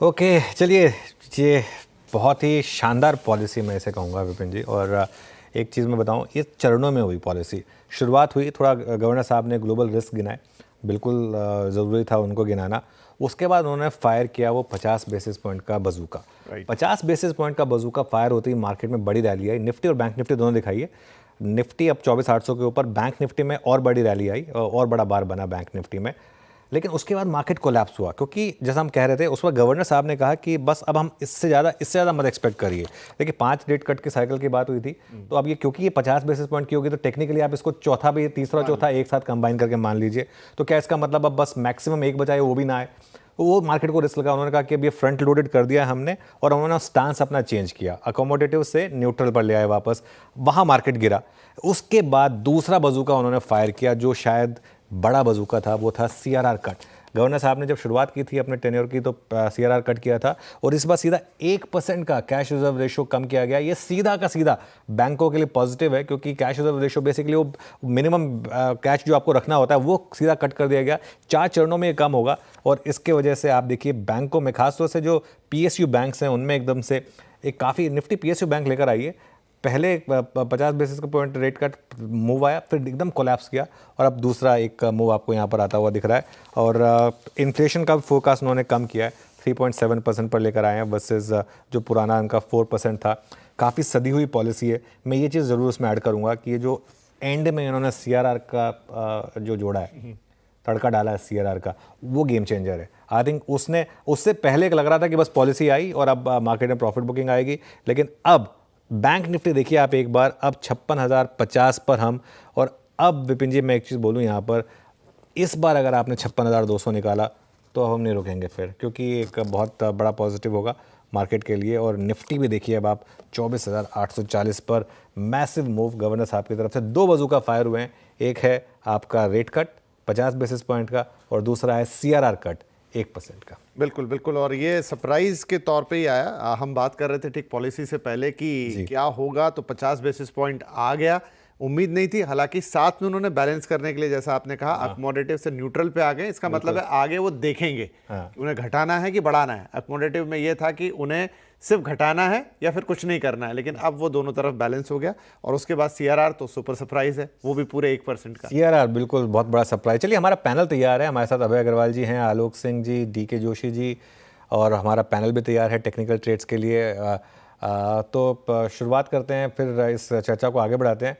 Okay, चलिए, ये बहुत ही शानदार पॉलिसी मैं इसे कहूँगा विपिन जी। और एक चीज़ मैं बताऊँ, ये चरणों में हुई पॉलिसी। शुरुआत हुई, थोड़ा गवर्नर साहब ने ग्लोबल रिस्क गिनाए, बिल्कुल ज़रूरी था उनको गिनाना। उसके बाद उन्होंने फायर किया वो 50 बेसिस पॉइंट का बजूका। राइट। 50 बेसिस पॉइंट का बजूका फायर होती ही मार्केट में बड़ी रैली आई। निफ्टी और बैंक निफ्टी दोनों दिखाई है। निफ्टी अब 24,800 के ऊपर, बैंक निफ्टी में और बड़ी रैली आई और बड़ा बार बना बैंक निफ्टी में। लेकिन उसके बाद मार्केट कोलैप्स हुआ, क्योंकि जैसा हम कह रहे थे उस वक्त गवर्नर साहब ने कहा कि बस अब हम इससे ज़्यादा मत एक्सपेक्ट करिए। देखिए, 5 रेट कट की साइकिल की बात हुई थी, तो अब ये क्योंकि ये 50 बेसिस पॉइंट की होगी, तो टेक्निकली आप इसको चौथा भी, तीसरा चौथा एक साथ कंबाइन करके मान लीजिए। तो क्या इसका मतलब अब बस मैक्सिमम एक बचाए वो भी ना आए? वो मार्केट को रिस्क लगा। उन्होंने कहा कि अब ये फ्रंट लोडेड कर दिया हमने, और उन्होंने स्टांस अपना चेंज किया, अकोमोडेटिव से न्यूट्रल पर ले आए वापस। वहाँ मार्केट गिरा। उसके बाद दूसरा बजूका उन्होंने फायर किया, जो शायद बड़ा बजूका था, वो था सीआरआर कट। गवर्नर साहब ने जब शुरुआत की थी अपने टेन्योर की, तो सीआरआर कट किया था, और इस बार सीधा 1% का कैश रिजर्व रेशो कम किया गया। ये सीधा का सीधा बैंकों के लिए पॉजिटिव है, क्योंकि कैश रिजर्व रेशो बेसिकली वो मिनिमम कैश जो आपको रखना होता है वो सीधा कट कर दिया गया। 4 चरणों में ये कम होगा, और इसके वजह से आप देखिए बैंकों में, खासतौर से जो पीएसयू बैंक्स हैं, उनमें एकदम से एक काफ़ी निफ्टी पीएसयू बैंक लेकर आई है। पहले 50 बेसिस का पॉइंट रेट कट मूव आया, फिर एकदम कोलैप्स किया, और अब दूसरा एक मूव आपको यहाँ पर आता हुआ दिख रहा है। और इन्फ्लेशन का फोरकास्ट उन्होंने कम किया है, 3.7% पर लेकर आए हैं, वर्सेस जो पुराना उनका 4% था। काफ़ी सदी हुई पॉलिसी है। मैं ये चीज़ ज़रूर उसमें ऐड करूँगा कि ये जो एंड में इन्होंने सीआरआर का जो जोड़ा है, तड़का डाला है सीआरआर का, वो गेम चेंजर है। आई थिंक उससे पहले लग रहा था कि बस पॉलिसी आई और अब मार्केट में प्रॉफिट बुकिंग आएगी, लेकिन अब बैंक निफ्टी देखिए आप एक बार, अब 56,050 पर हम। और अब विपिन जी, मैं एक चीज़ बोलूँ यहाँ पर, इस बार अगर आपने 56,200 निकाला तो हम नहीं रुकेंगे फिर, क्योंकि एक बहुत बड़ा पॉजिटिव होगा मार्केट के लिए। और निफ्टी भी देखिए अब आप 24,840 पर, मैसिव मूव गवर्नर साहब की तरफ से। 2 बजूका फायर हुए हैं, एक है आपका रेट कट 50 बेसिस पॉइंट का, और दूसरा है सीआरआर कट 1% का। बिल्कुल बिल्कुल, और ये सरप्राइज के तौर पे ही आया। हम बात कर रहे थे ठीक पॉलिसी से पहले कि क्या होगा, तो 50 बेसिस पॉइंट आ गया। उम्मीद नहीं थी, हालांकि साथ में उन्होंने बैलेंस करने के लिए, जैसा आपने कहा, अकोमोडेटिव से न्यूट्रल पे आ गए। इसका मतलब है आगे वो देखेंगे कि उन्हें घटाना है कि बढ़ाना है। अकोमोडेटिव में ये था कि उन्हें सिर्फ घटाना है या फिर कुछ नहीं करना है, लेकिन अब वो दोनों तरफ बैलेंस हो गया। और उसके बाद सीआरआर तो सुपर सरप्राइज है, वो भी पूरे 1% का। सीआरआर बिल्कुल बहुत बड़ा सरप्राइज। चलिए, हमारा पैनल तैयार है। हमारे साथ अभय अग्रवाल जी हैं, आलोक सिंह जी, डीके जोशी जी, और हमारा पैनल भी तैयार है टेक्निकल ट्रेड्स के लिए। तो शुरुआत करते हैं, फिर इस चर्चा को आगे बढ़ाते हैं।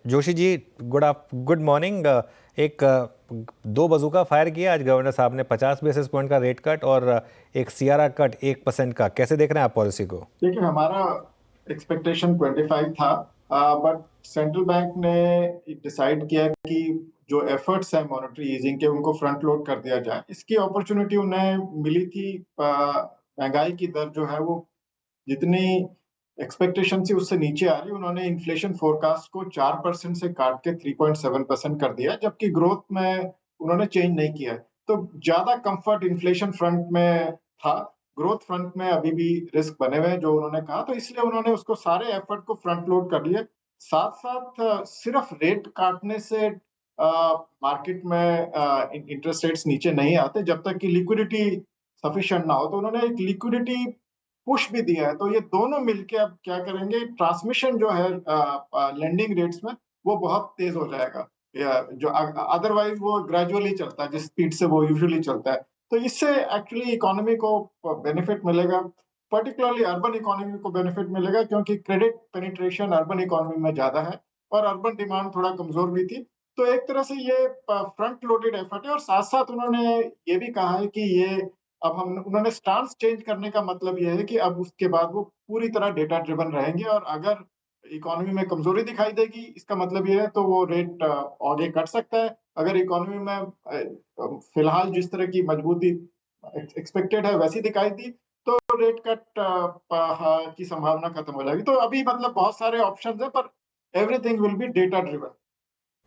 Joshi ji, good morning. एक 2 बजूका फायर किया आज गवर्नर साहब ने, 50 बेसिस पॉइंट का रेट कट और एक सीआरआर कट 1% का। कैसे देख रहे हैं आप पॉलिसी को? देखिए, हमारा एक्सपेक्टेशन 25 था, बट सेंट्रल बैंक ने डिसाइड किया कि जो एफर्ट्स है मॉनेटरी ईजिंग के, उनको फ्रंट लोड कर दिया जाए। इसकी अपॉर्चुनिटी उन्हें मिली थी। महंगाई की दर जो है वो जितनी एक्सपेक्टेशन थी उससे नीचे आ रही। उन्होंने इन्फ्लेशन फोरकास्ट को 4% से काट के 3.7% कर दिया, जबकि ग्रोथ में उन्होंने चेंज नहीं किया। तो ज्यादा कंफर्ट इन्फ्लेशन फ्रंट में था, ग्रोथ फ्रंट में अभी भी रिस्क बने हुए हैं जो उन्होंने कहा। तो इसलिए उन्होंने उसको सारे एफर्ट को फ्रंट लोड कर लिए। साथ साथ सिर्फ रेट काटने से मार्केट में इंटरेस्ट रेट्स नीचे नहीं आते जब तक कि लिक्विडिटी सफिशिएंट ना हो। तो उन्होंने एक लिक्विडिटी पुश भी दिया है। तो ये दोनों मिलके अब क्या करेंगे, ट्रांसमिशन जो है लेंडिंग रेट्स में, वो बहुत तेज हो जाएगा। जो अदरवाइज वो ग्रेजुअली चलता है, जिस स्पीड से वो यूजुअली चलता है। तो इससे एक्चुअली इकोनॉमी को बेनिफिट मिलेगा, पर्टिकुलरली अर्बन इकोनॉमी को बेनिफिट मिलेगा, क्योंकि क्रेडिट पेनिट्रेशन अर्बन इकोनॉमी में ज्यादा है और अर्बन डिमांड थोड़ा कमजोर भी थी। तो एक तरह से ये फ्रंट लोडेड एफर्ट है। और साथ साथ उन्होंने ये भी कहा है कि ये अब हम उन्होंने स्टांस चेंज करने का मतलब यह है कि अब उसके बाद वो पूरी तरह डेटा ड्रिवन रहेंगे, और अगर इकोनॉमी में कमजोरी दिखाई देगी, इसका मतलब ये है तो वो रेट आगे कट सकता है। अगर इकोनॉमी में फिलहाल जिस तरह की मजबूती एक्सपेक्टेड है वैसी दिखाई दी, तो रेट कट की संभावना खत्म हो जाएगी। तो अभी मतलब बहुत सारे ऑप्शंस है, पर everything will be data driven.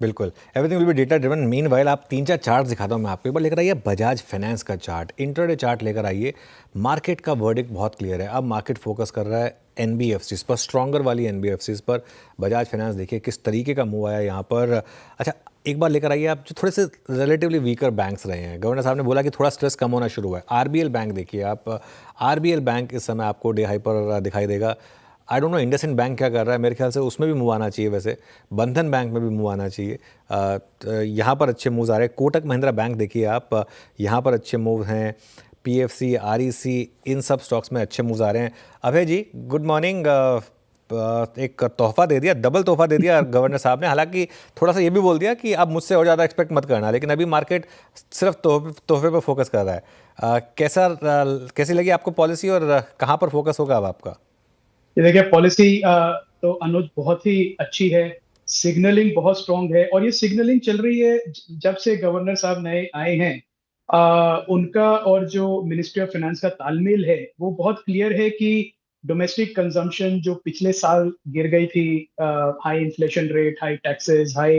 बिल्कुल, everything will be data driven. Meanwhile आप 3-4 चार्ट दिखाता हूँ मैं आपको। एक बार लेकर आइए बजाज फाइनेंस का चार्ट, इंट्राडे चार्ट लेकर आइए। मार्केट का वर्डिक्ट बहुत क्लियर है। अब मार्केट फोकस कर रहा है एनबीएफसीज पर, स्ट्रॉन्गर वाली एनबीएफसीज पर। बजाज फाइनेंस देखिए किस तरीके का मूव आया यहाँ पर। अच्छा, एक बार लेकर आइए आप जो थोड़े से रिलेटिवली वीकर बैंक्स रहे हैं। गवर्नर साहब ने बोला कि थोड़ा स्ट्रेस कम होना शुरू हुआ है। आरबीएल बैंक देखिए आप, आरबीएल बैंक इस समय आपको डे हाई पर दिखाई देगा। I don't know IndusInd bank क्या कर रहा है, मेरे ख्याल से उसमें भी मूव आना चाहिए, वैसे बंधन बैंक में भी मूव आना चाहिए। यहाँ पर अच्छे मूव आ रहे हैं। कोटक महिंद्रा बैंक देखिए आप, यहाँ पर अच्छे मूव हैं। पीएफसी, आरईसी, इन सब स्टॉक्स में अच्छे मूव आ रहे हैं। अभय जी गुड मॉर्निंग। एक तोहफा दे दिया, डबल तोहफा दे दिया गवर्नर साहब ने। हालांकि थोड़ा सा ये भी बोल दिया कि आप मुझसे और ज़्यादा एक्सपेक्ट मत करना, लेकिन अभी मार्केट सिर्फ तोहफे पर फोकस कर रहा है। कैसी लगी आपको पॉलिसी और कहाँ पर फोकस होगा अब आपका? ये देखिए पॉलिसी तो अनुज बहुत ही अच्छी है, सिग्नलिंग बहुत स्ट्रांग है और ये सिग्नलिंग चल रही है जब से गवर्नर साहब नए आए हैं। उनका और जो मिनिस्ट्री ऑफ फाइनेंस का तालमेल है वो बहुत क्लियर है कि डोमेस्टिक कंजम्पशन जो पिछले साल गिर गई थी, high inflation rate, high taxes, high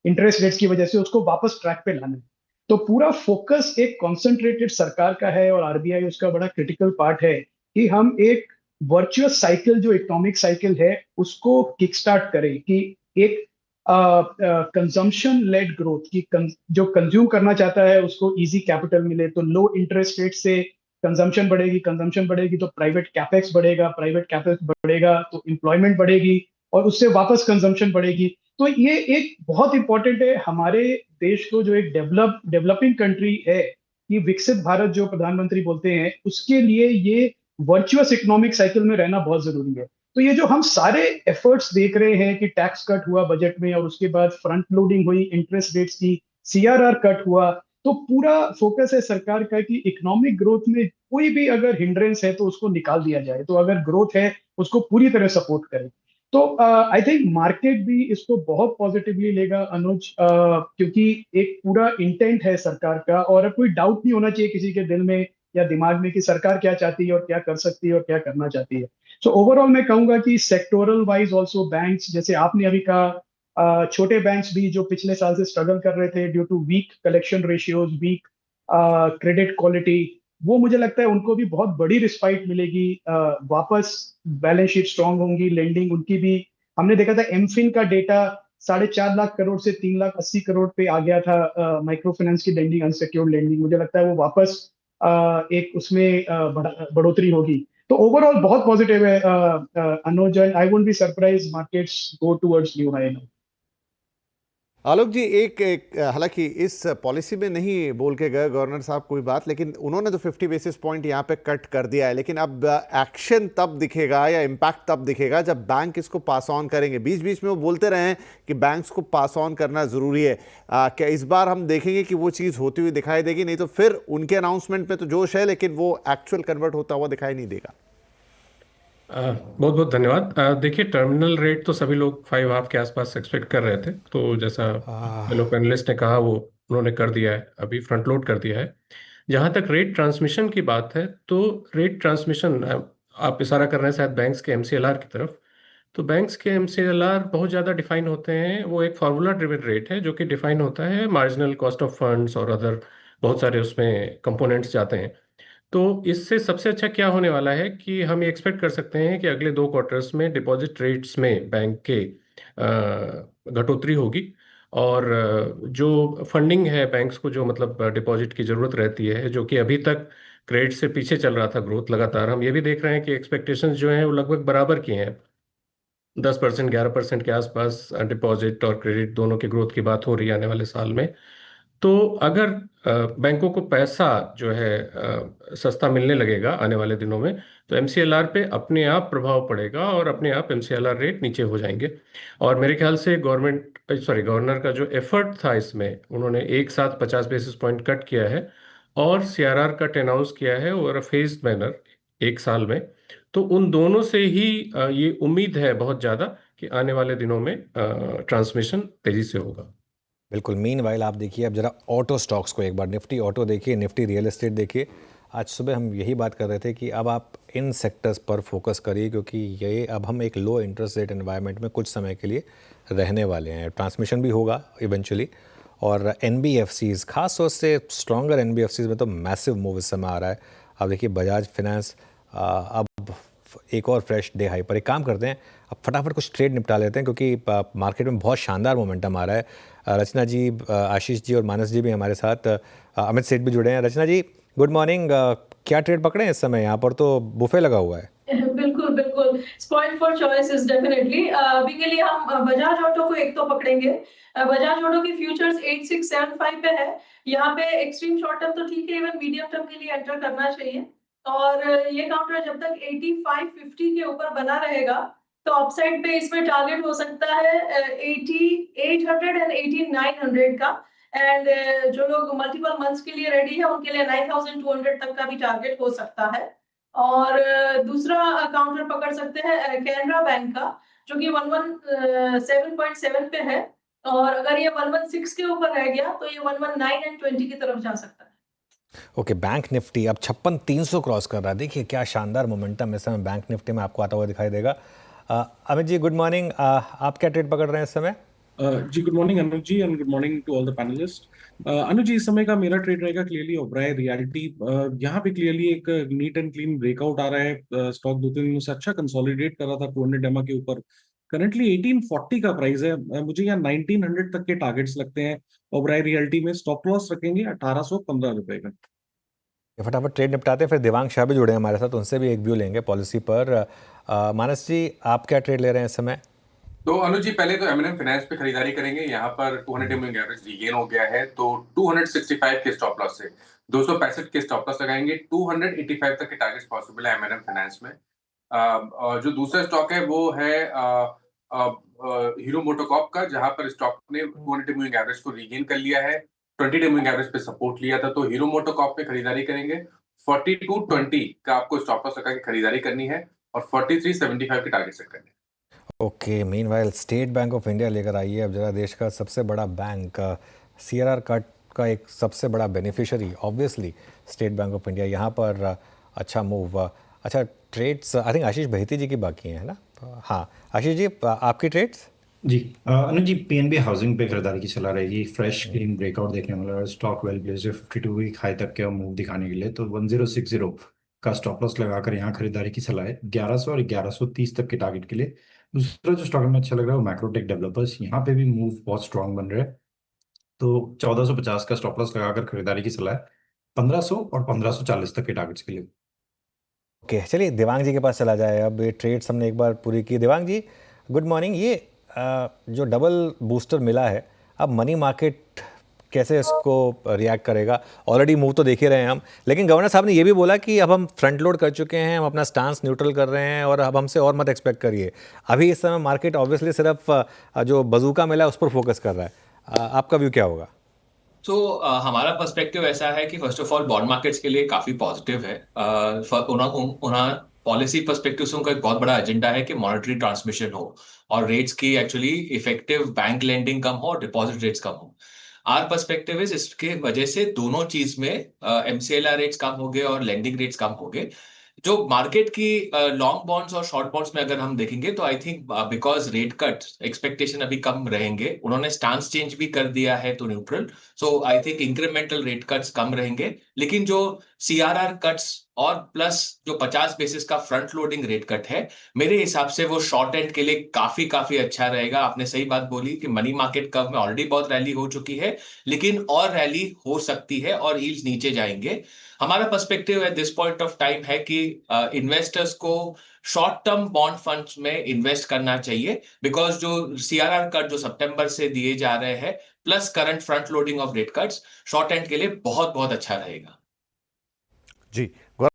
interest rates की वजह से, उसको वापस ट्रैक पे लाना है। तो पूरा फोकस एक कॉन्सेंट्रेटेड सरकार का है और आरबीआई उसका बड़ा क्रिटिकल पार्ट है कि हम एक वर्चुअस साइकिल जो इकोनॉमिक साइकिल है उसको किक स्टार्ट करें कि एक कंजम्पशन लेड ग्रोथ की जो कंज्यूम करना चाहता है उसको इजी कैपिटल मिले, तो लो इंटरेस्ट रेट से कंजम्पशन बढ़ेगी, कंजम्पशन बढ़ेगी तो प्राइवेट कैपेक्स बढ़ेगा, प्राइवेट कैपेक्स बढ़ेगा तो एम्प्लॉयमेंट बढ़ेगी और उससे वापस कंजम्पशन बढ़ेगी। तो ये एक बहुत इंपॉर्टेंट है हमारे देश को, जो एक डेवलपिंग कंट्री है, ये विकसित भारत जो प्रधानमंत्री बोलते हैं, उसके लिए ये वर्चुअस इकोनॉमिक साइकिल में रहना बहुत जरूरी है। तो ये जो हम सारे एफर्ट्स देख रहे हैं कि टैक्स कट हुआ बजट में और उसके बाद फ्रंट लोडिंग हुई इंटरेस्ट रेट्स की, सीआरआर कट हुआ, तो पूरा फोकस है सरकार का कि इकोनॉमिक ग्रोथ में कोई भी अगर हिंड्रेंस है तो उसको निकाल दिया जाए, तो अगर ग्रोथ है उसको पूरी तरह सपोर्ट करें। तो आई थिंक मार्केट भी इसको बहुत पॉजिटिवली लेगा अनुज, क्योंकि एक पूरा इंटेंट है सरकार का और अब कोई डाउट नहीं होना चाहिए किसी के दिल में या दिमाग में कि सरकार क्या चाहती है और क्या कर सकती है और क्या करना चाहती है। सो ओवरऑल मैं कहूंगा कि सेक्टोरल वाइज ऑल्सो बैंक्स, जैसे आपने अभी कहा, छोटे बैंक्स भी जो पिछले साल से स्ट्रगल कर रहे थे due to weak collection ratios, weak credit quality, वो मुझे लगता है उनको भी बहुत बड़ी रिस्पाइट मिलेगी, वापस बैलेंस शीट स्ट्रांग होंगी, लेंडिंग उनकी भी। हमने देखा था एमफिन का डेटा 4.5 लाख करोड़ से 3,80,000 करोड़ पे आ गया था, माइक्रो फाइनेंस की लेंडिंग, अनसिक्योर्ड लेंडिंग, मुझे लगता है वो वापस एक उसमें बढ़ोतरी होगी। तो ओवरऑल बहुत पॉजिटिव है Anuj, and I won't be surprise markets go towards new high now. Alok ji, एक हालांकि इस पॉलिसी में नहीं बोल के गए गवर्नर साहब कोई बात, लेकिन उन्होंने तो 50 बेसिस पॉइंट यहाँ पे कट कर दिया है, लेकिन अब एक्शन तब दिखेगा या इम्पैक्ट तब दिखेगा जब बैंक इसको पास ऑन करेंगे। बीच बीच में वो बोलते रहे हैं कि बैंक्स को पास ऑन करना ज़रूरी है। क्या इस बार हम देखेंगे कि वो चीज़ होती हुई दिखाई देगी? नहीं तो फिर उनके अनाउंसमेंट में तो जोश है लेकिन वो एक्चुअल कन्वर्ट होता हुआ दिखाई नहीं देगा। बहुत बहुत धन्यवाद। देखिए, टर्मिनल रेट तो सभी लोग 5.5 के आसपास एक्सपेक्ट कर रहे थे, तो जैसा फेलो पैनलिस्ट ने कहा वो उन्होंने कर दिया है, अभी फ्रंट लोड कर दिया है। जहां तक रेट ट्रांसमिशन की बात है, तो रेट ट्रांसमिशन आप इशारा कर रहे हैं शायद बैंक्स के एमसीएलआर की तरफ। तो बैंक्स के एमसीएलआर बहुत ज़्यादा डिफाइन होते हैं, वो एक फार्मूला ड्रिवन रेट है जो कि डिफाइन होता है मार्जिनल कॉस्ट ऑफ फंड्स और अदर बहुत सारे उसमें कंपोनेंट्स जाते हैं। तो इससे सबसे अच्छा क्या होने वाला है कि हम ये एक्सपेक्ट कर सकते हैं कि अगले 2 क्वार्टर्स में डिपॉजिट रेट्स में बैंक के घटोतरी होगी और जो फंडिंग है बैंक्स को, जो मतलब डिपॉजिट की ज़रूरत रहती है, जो कि अभी तक क्रेडिट से पीछे चल रहा था ग्रोथ लगातार, हम ये भी देख रहे हैं कि एक्सपेक्टेशंस जो हैं वो लगभग बराबर की हैं। 10%, 11% के आसपास डिपॉजिट और क्रेडिट दोनों की ग्रोथ की बात हो रही है आने वाले साल में। तो अगर बैंकों को पैसा जो है सस्ता मिलने लगेगा आने वाले दिनों में, तो एमसीएलआर पे अपने आप प्रभाव पड़ेगा और अपने आप एमसीएलआर रेट नीचे हो जाएंगे। और मेरे ख्याल से गवर्नर का जो एफर्ट था इसमें, उन्होंने एक साथ 50 बेसिस पॉइंट कट किया है और सीआरआर कट अनाउंस किया है ओवर अ फेज्ड मैनर एक साल में। तो उन दोनों से ही ये उम्मीद है बहुत ज़्यादा कि आने वाले दिनों में ट्रांसमिशन तेज़ी से होगा। बिल्कुल। मीनवाइल आप देखिए अब जरा ऑटो स्टॉक्स को एक बार, निफ्टी ऑटो देखिए, निफ्टी रियल एस्टेट देखिए। आज सुबह हम यही बात कर रहे थे कि अब आप इन सेक्टर्स पर फोकस करिए, क्योंकि ये अब हम एक लो इंटरेस्ट रेट एनवायरनमेंट में कुछ समय के लिए रहने वाले हैं। ट्रांसमिशन भी होगा इवेंचुअली। और एनबीएफसीज, खास तौर से स्ट्रॉन्गर एनबीएफसीज में तो मैसिव मूव इस समय आ रहा है। अब देखिए बजाज फिनेंस अब एक और फ्रेश डे हाई पर। एक काम करते हैं, अब फटाफट कुछ ट्रेड निपटा लेते हैं क्योंकि मार्केट में बहुत शानदार मोमेंटम आ रहा है। रचना जी, आशीष जी और मानस जी भी हमारे साथ, अमित सेठ भी जुड़े हैं। रचना जी, गुड मॉर्निंग। क्या ट्रेड पकड़े हैं इस समय? यहाँ पर तो बुफे लगा हुआ है। बिल्कुल बिल्कुल, स्पॉइल्ड फॉर चॉइसेस डेफिनेटली। अभी के लिए हम बजाज ऑटो को एक तो पकड़ेंगे। बजाज ऑटो की फ्यूचर्स 8675 पे है। यहाँ पे एक्सट्रीम शॉर्ट टर्म तो ठीक है, इवन मीडियम टर्म के लिए एंटर करना चाहिए। और ये काउंटर जब तक 8550 के ऊपर बना रहेगा तो अपसाइड पे इसमें टारगेट हो सकता है 8800 एंड 8900 का। एंड जो लोग मल्टीपल मंथ्स के लिए रेडी है उनके लिए 9200 तक का भी टारगेट हो सकता है। और दूसरा काउंटर पकड़ सकते हैं कैनरा बैंक का, जो कि 117.7 पे है। और अगर ये 116 के ऊपर रह गया तो ये 119 एंड 20 की तरफ जा सकता है। ओके, बैंक निफ्टी अब 56,300 क्रॉस कर रहा है। देखिए क्या शानदार मोमेंटम इस समय बैंक निफ्टी में आपको आता हुआ दिखाई देगा। Amit ji, good morning. आप क्या ट्रेड पकड़ रहे हैं इस समय? जी good morning Anuj ji, and good morning to all the panelist. Anuj ji, इस समय का मेरा ट्रेड रहेगा क्लियरली ओबराय रियल्टी। यहाँ पे क्लियरली एक नीट एंड क्लीन ब्रेकआउट आ रहा है। स्टॉक 2-3 दिनों से अच्छा कंसोलिडेट कर रहा था 200 डेमा के ऊपर। करंटली 1840 का प्राइस है। मुझे यहाँ 1900 तक के टारगेट्स लगते हैं ओबराय रियल्टी में। स्टॉप लॉस रखेंगे 1815 रुपए का। फटाफट ट्रेड निपटाते हैं, फिर देवांग शाह भी जुड़े हैं हमारे साथ, उनसे भी एक व्यू लेंगे पॉलिसी पर। मानस जी, आप क्या ट्रेड ले रहे हैं इस समय? तो अनुज जी, पहले तो एमएनएम फाइनेंस पे खरीदारी करेंगे। यहाँ पर 200 डेमो एवरेज रीगेन हो गया है, तो 265 के स्टॉप लॉस से 265 के स्टॉप लॉस लगाएंगे। 285 तक के टारगेट्स पॉसिबल है एमएनएम फाइनेंस में। और जो दूसरा स्टॉक है वो है हीरो मोटोकॉर्प का, जहां पर स्टॉक ने 200 डेमो एवरेज को रीगेन कर लिया है। 20 डेमो एवरेज पे सपोर्ट लिया था, तो हीरो मोटोकॉर्प पे खरीदारी करेंगे। 4220 का आपको स्टॉप लॉस लगा के खरीदारी करनी है और 4375 के टारगेट सेट करने हैं। Okay, meanwhile state bank of India लेकर आई है अब जरा देश का सबसे बड़ा बैंक। सीआरआर कट का एक सबसे बड़ा beneficiary obviously state bank of India. यहाँ पर अच्छा मूव। अच्छा, ट्रेड्स आई थिंक आशीष बहिती जी की बाकी हैं, है ना? हाँ आशीष जी, आपकी ट्रेड्स? जी अनुज जी, पीएनबी हाउसिंग पे खरीदारी की सलाह रहेगी। फ्रेश क्लीन ब्रेकआउट देखने वाला स्टॉक वेल प्लेस्ड है 52 वीक हाई तक के मूव दिखाने के लिए। तो 1060 का स्टॉप लॉस लगाकर यहाँ खरीदारी की सलाह है 1100 और 1130 तक के टारगेट के लिए। दूसरा जो स्टॉक में अच्छा लग रहा है वो मैक्रोटेक डेवलपर्स। यहाँ पे भी मूव बहुत स्ट्रांग बन रहा है, तो 1450 का स्टॉप लॉस लगाकर खरीदारी की सलाह है 1500 और 1540 तक के टारगेट्स के लिए। ओके, चलिए देवांग जी के पास चला जाए। अब ये ट्रेड्स हमने एक बार पूरी की। देवांग जी, गुड मॉर्निंग। ये जो डबल बूस्टर मिला है, अब मनी मार्केट कैसे इसको रिएक्ट करेगा? ऑलरेडी मूव तो देख ही रहे हैं हम, लेकिन गवर्नर साहब ने ये भी बोला कि अब हम फ्रंट लोड कर चुके हैं, हम अपना स्टांस न्यूट्रल कर रहे हैं और अब हमसे और मत एक्सपेक्ट करिए। अभी इस समय मार्केट ऑब्वियसली सिर्फ जो बजूका मिला है उस पर फोकस कर रहा है। आपका व्यू क्या होगा? तो हमारा पर्सपेक्टिव ऐसा है कि first of all bond markets के लिए काफी पॉजिटिव है। पॉलिसी पर्सपेक्टिव से उनका एक बहुत बड़ा एजेंडा है कि मॉनेटरी ट्रांसमिशन हो और रेट्स की एक्चुअली इफेक्टिव बैंक लेंडिंग कम हो और डिपॉजिट रेट्स कम हो। आर पर्सपेक्टिव इज इसके वजह से दोनों चीज में एमसीएलआर रेट्स कम हो गए और लेंडिंग रेट्स कम हो गए। जो मार्केट की लॉन्ग बॉन्ड्स और शॉर्ट बॉन्ड्स में अगर हम देखेंगे तो I think because rate cut expectation अभी कम रहेंगे, उन्होंने स्टांस चेंज भी कर दिया है तो neutral. So I think incremental rate cuts कम रहेंगे, लेकिन जो सीआरआर कट्स और प्लस जो 50 बेसिस का फ्रंट लोडिंग रेट कट है, मेरे हिसाब से वो शॉर्ट एंड के लिए काफी अच्छा रहेगा। आपने सही बात बोली कि मनी मार्केट कर्व में ऑलरेडी बहुत रैली हो चुकी है, लेकिन और रैली हो सकती है और यील्ड्स नीचे जाएंगे। हमारा perspective at this point of time है कि इन्वेस्टर्स को शॉर्ट टर्म बॉन्ड फंड्स में इन्वेस्ट करना चाहिए, बिकॉज जो सीआरआर कट जो सितंबर से दिए जा रहे हैं plus current front loading of rate cuts short and के लिए बहुत अच्छा रहेगा। जी।